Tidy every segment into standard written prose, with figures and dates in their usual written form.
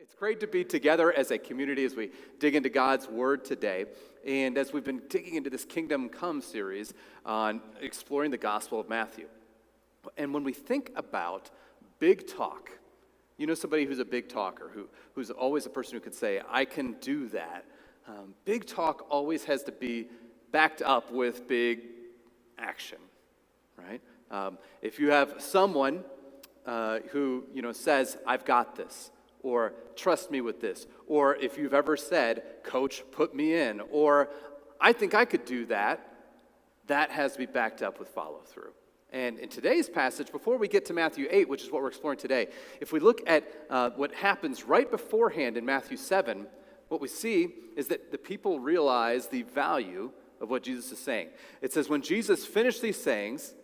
It's great to be together as a community as we dig into God's Word today. And as we've been digging into this Kingdom Come series on exploring the Gospel of Matthew. And when we think about big talk, you know somebody who's a big talker, who's always a person who could say, I can do that. Big talk always has to be backed up with big action, right? If you have someone who says, I've got this, or trust me with this, or if you've ever said, Coach, put me in, or I think I could do that, that has to be backed up with follow-through. And in today's passage, before we get to Matthew 8, which is what we're exploring today, if we look at what happens right beforehand in Matthew 7, what we see is that the people realize the value of what Jesus is saying. It says, when Jesus finished these sayings,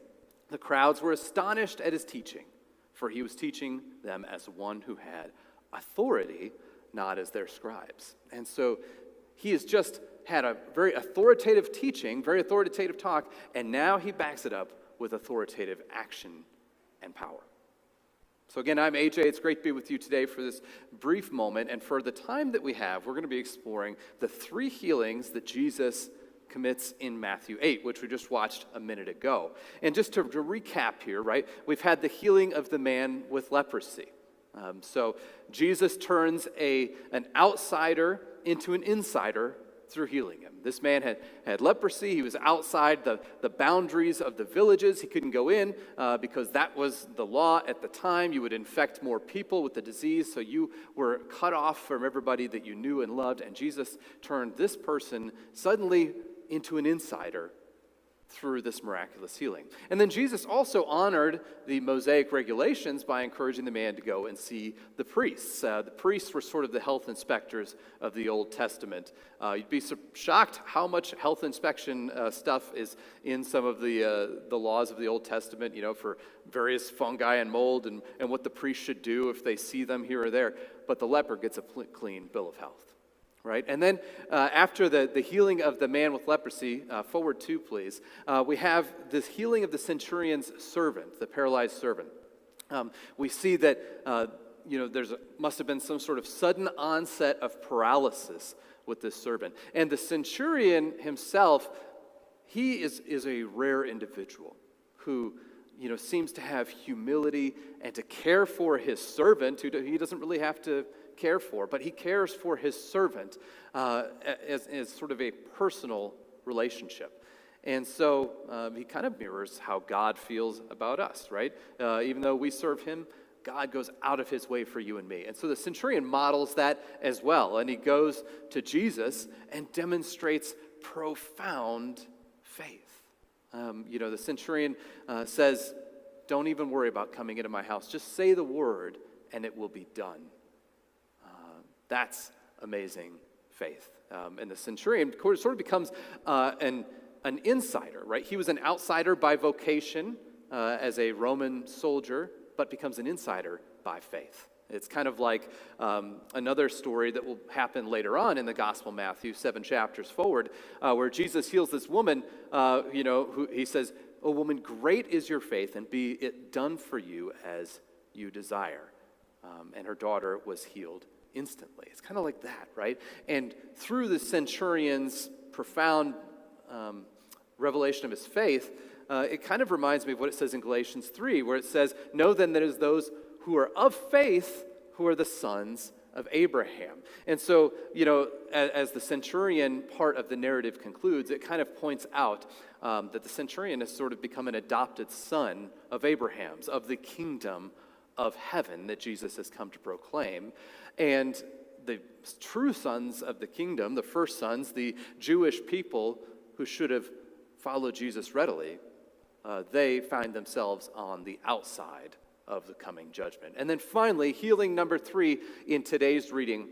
the crowds were astonished at his teaching, for he was teaching them as one who had authority, not as their scribes. And so he has just had a very authoritative teaching, very authoritative talk, and now he backs it up with authoritative action and power. So again, I'm AJ. It's great to be with you today for this brief moment, and for the time that we have, we're going to be exploring the 3 healings that Jesus commits in Matthew 8, which we just watched a minute ago. And just to recap here, right, we've had the healing of the man with leprosy. So Jesus turns an outsider into an insider through healing him. This man had leprosy. He was outside the boundaries of the villages. He couldn't go in because that was the law at the time. You would infect more people with the disease, so you were cut off from everybody that you knew and loved. And Jesus turned this person suddenly into an insider through this miraculous healing. And then Jesus also honored the Mosaic regulations by encouraging the man to go and see the priests. The priests were sort of the health inspectors of the Old Testament. You'd be shocked how much health inspection stuff is in some of the laws of the Old Testament, for various fungi and mold and what the priest should do if they see them here or there. But the leper gets a clean bill of health. Right? And then after the healing of the man with leprosy, forward 2, please, we have this healing of the centurion's servant, the paralyzed servant. We see that, must have been some sort of sudden onset of paralysis with this servant. And the centurion himself, he is a rare individual who, seems to have humility and to care for his servant, who he doesn't really have to care for, but he cares for his servant as sort of a personal relationship. And so he kind of mirrors how God feels about us, right? Even though we serve him, God goes out of his way for you and me. And so the centurion models that as well. And he goes to Jesus and demonstrates profound faith. The centurion says, don't even worry about coming into my house. Just say the word and it will be done. That's amazing faith. And the centurion sort of becomes an insider, right? He was an outsider by vocation as a Roman soldier, but becomes an insider by faith. It's kind of like another story that will happen later on in the Gospel of Matthew, 7 chapters forward, where Jesus heals this woman, who he says, "O woman, great is your faith, and be it done for you as you desire." And her daughter was healed instantly. It's kind of like that, right? And through the centurion's profound revelation of his faith, it kind of reminds me of what it says in Galatians 3, where it says, know then that it is those who are of faith who are the sons of Abraham. And so, as the centurion part of the narrative concludes, it kind of points out that the centurion has sort of become an adopted son of Abraham's, of the kingdom of heaven that Jesus has come to proclaim. And the true sons of the kingdom, the first sons, the Jewish people who should have followed Jesus readily, they find themselves on the outside of the coming judgment. And then finally, healing number 3 in today's reading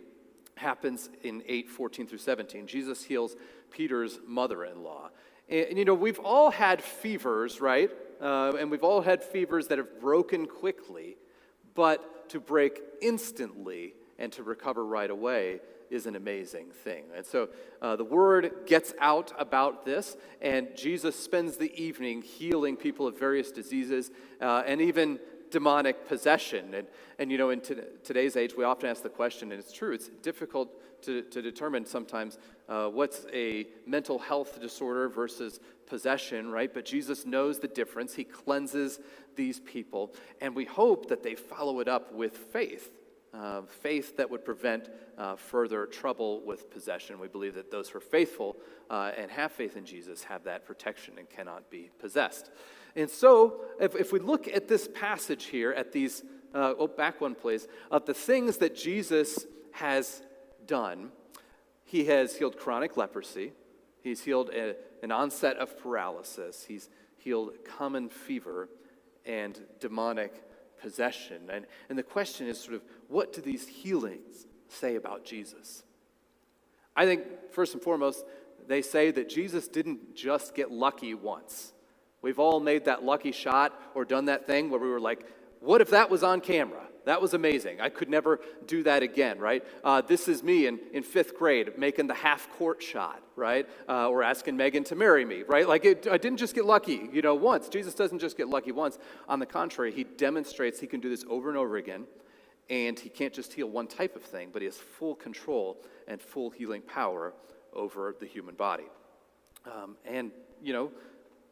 happens in 8:14 through 17. Jesus heals Peter's mother-in-law. And we've all had fevers, right? And we've all had fevers that have broken quickly, but to break instantly and to recover right away is an amazing thing. And so the word gets out about this, and Jesus spends the evening healing people of various diseases, and even demonic possession. And in today's age, we often ask the question, and it's true, it's difficult to determine sometimes what's a mental health disorder versus possession, right? But Jesus knows the difference. He cleanses these people, and we hope that they follow it up with faith. Faith that would prevent further trouble with possession. We believe that those who are faithful and have faith in Jesus have that protection and cannot be possessed. And so, if we look at this passage here, at these, back one please, of the things that Jesus has done, he has healed chronic leprosy, he's healed an onset of paralysis, he's healed common fever and demonic possession. And the question is sort of, what do these healings say about Jesus? I think, first and foremost, they say that Jesus didn't just get lucky once. We've all made that lucky shot or done that thing where we were like, what if that was on camera? That was amazing. I could never do that again, right? This is me in fifth grade making the half-court shot, right? Or asking Megan to marry me, right? Like, I didn't just get lucky, once. Jesus doesn't just get lucky once. On the contrary, he demonstrates he can do this over and over again, and he can't just heal one type of thing, but he has full control and full healing power over the human body.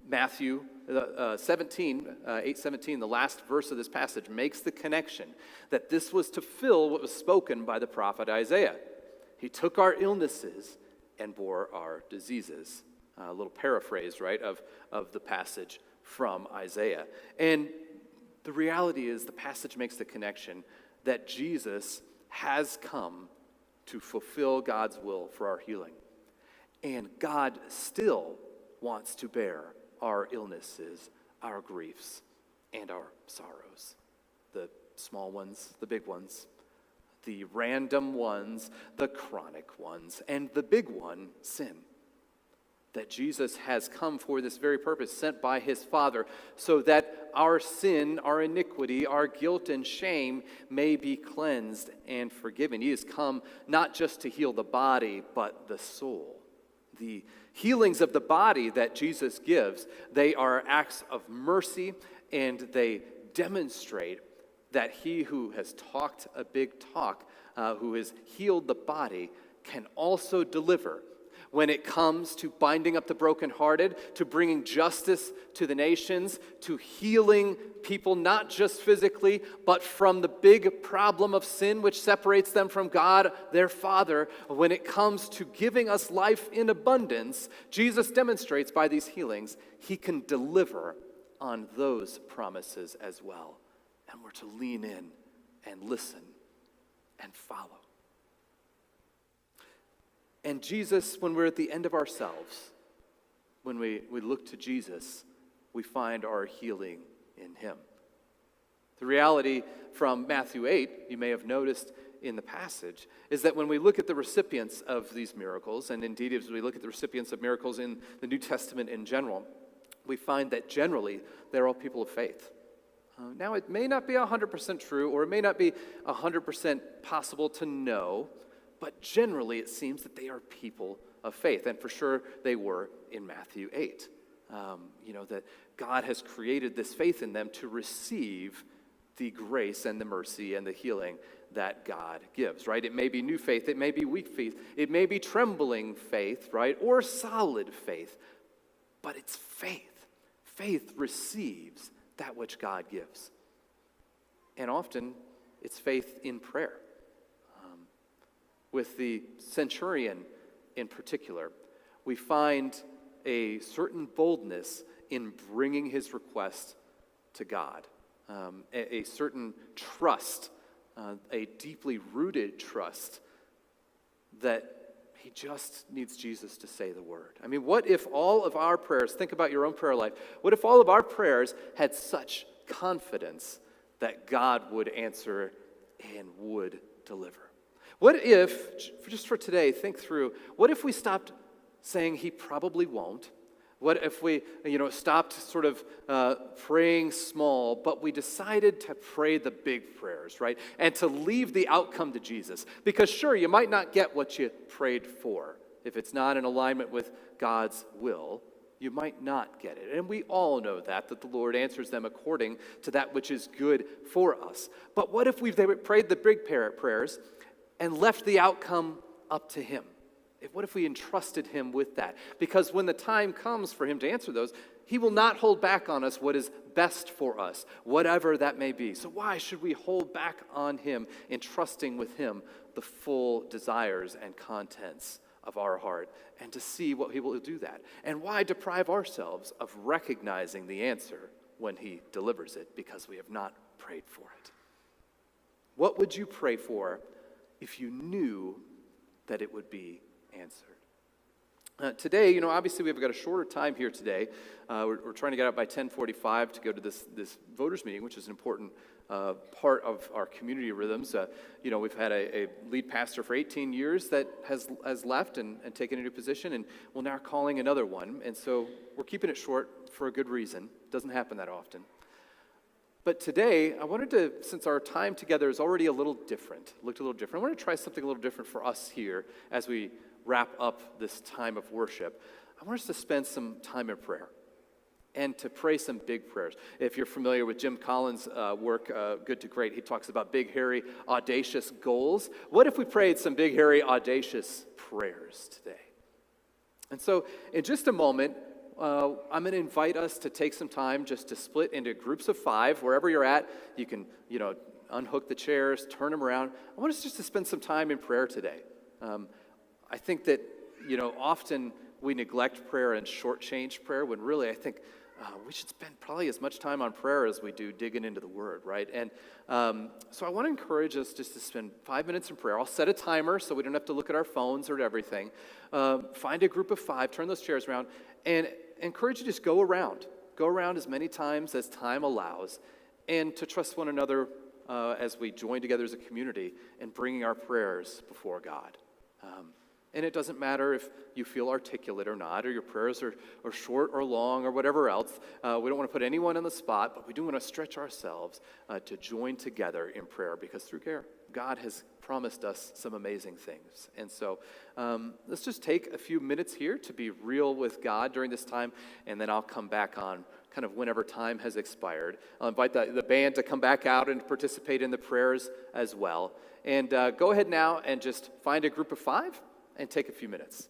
Matthew 8:17, the last verse of this passage, makes the connection that this was to fill what was spoken by the prophet Isaiah. He took our illnesses and bore our diseases. A little paraphrase, right, of the passage from Isaiah. And the reality is the passage makes the connection that Jesus has come to fulfill God's will for our healing. And God still wants to bear our illnesses, our griefs, and our sorrows. The small ones, the big ones, the random ones, the chronic ones, and the big one, sin. That Jesus has come for this very purpose, sent by his Father, so that our sin, our iniquity, our guilt and shame may be cleansed and forgiven. He has come not just to heal the body, but the soul. The healings of the body that Jesus gives, they are acts of mercy, and they demonstrate that he who has talked a big talk, who has healed the body, can also deliver when it comes to binding up the brokenhearted, to bringing justice to the nations, to healing people not just physically, but from the big problem of sin which separates them from God, their Father. When it comes to giving us life in abundance, Jesus demonstrates by these healings he can deliver on those promises as well. And we're to lean in and listen and follow. And Jesus, when we're at the end of ourselves, when we look to Jesus, we find our healing in him. The reality from Matthew 8, you may have noticed in the passage, is that when we look at the recipients of these miracles, and indeed as we look at the recipients of miracles in the New Testament in general, we find that generally they're all people of faith. Now, it may not be 100% true, or it may not be 100% possible to know, but generally, it seems that they are people of faith, and for sure they were in Matthew 8. That God has created this faith in them to receive the grace and the mercy and the healing that God gives, right? It may be new faith, it may be weak faith, it may be trembling faith, right? Or solid faith, but it's faith. Faith receives that which God gives. And often, it's faith in prayer. With the centurion in particular, we find a certain boldness in bringing his request to God, a certain trust, a deeply rooted trust that he just needs Jesus to say the word. I mean, what if all of our prayers, think about your own prayer life, what if all of our prayers had such confidence that God would answer and would deliver? What if, just for today, think through, what if we stopped saying he probably won't? What if we, stopped sort of praying small, but we decided to pray the big prayers, right? And to leave the outcome to Jesus. Because sure, you might not get what you prayed for if it's not in alignment with God's will, you might not get it. And we all know that the Lord answers them according to that which is good for us. But what if we've prayed the big prayers and left the outcome up to him? What if we entrusted him with that? Because when the time comes for him to answer those, he will not hold back on us what is best for us, whatever that may be. So why should we hold back on him, entrusting with him the full desires and contents of our heart, and to see what he will do that? And why deprive ourselves of recognizing the answer when he delivers it, because we have not prayed for it? What would you pray for if you knew that it would be answered? Today, obviously we've got a shorter time here today. We're trying to get out by 10:45 to go to this voters meeting, which is an important part of our community rhythms. We've had a lead pastor for 18 years that has left and taken a new position, and we're now calling another one. And so we're keeping it short for a good reason. It doesn't happen that often. But today, I wanted to, since our time together is already looked a little different, I want to try something a little different for us here as we wrap up this time of worship. I want us to spend some time in prayer and to pray some big prayers. If you're familiar with Jim Collins' work, Good to Great, he talks about big, hairy, audacious goals. What if we prayed some big, hairy, audacious prayers today? And so in just a moment, I'm going to invite us to take some time just to split into groups of 5. Wherever you're at, you can, unhook the chairs, turn them around. I want us just to spend some time in prayer today. I think that, often we neglect prayer and shortchange prayer, when really I think we should spend probably as much time on prayer as we do digging into the Word, right? And so I want to encourage us just to spend 5 minutes in prayer. I'll set a timer so we don't have to look at our phones or everything. Find a group of 5, turn those chairs around, and encourage you to just go around. Go around as many times as time allows, and to trust one another as we join together as a community in bringing our prayers before God. And it doesn't matter if you feel articulate or not, or your prayers are short or long or whatever else. We don't want to put anyone on the spot, but we do want to stretch ourselves to join together in prayer, because through prayer, God has promised us some amazing things. And so let's just take a few minutes here to be real with God during this time, and then I'll come back on kind of whenever time has expired. I'll invite the band to come back out and participate in the prayers as well. And go ahead now and just find a group of 5 and take a few minutes.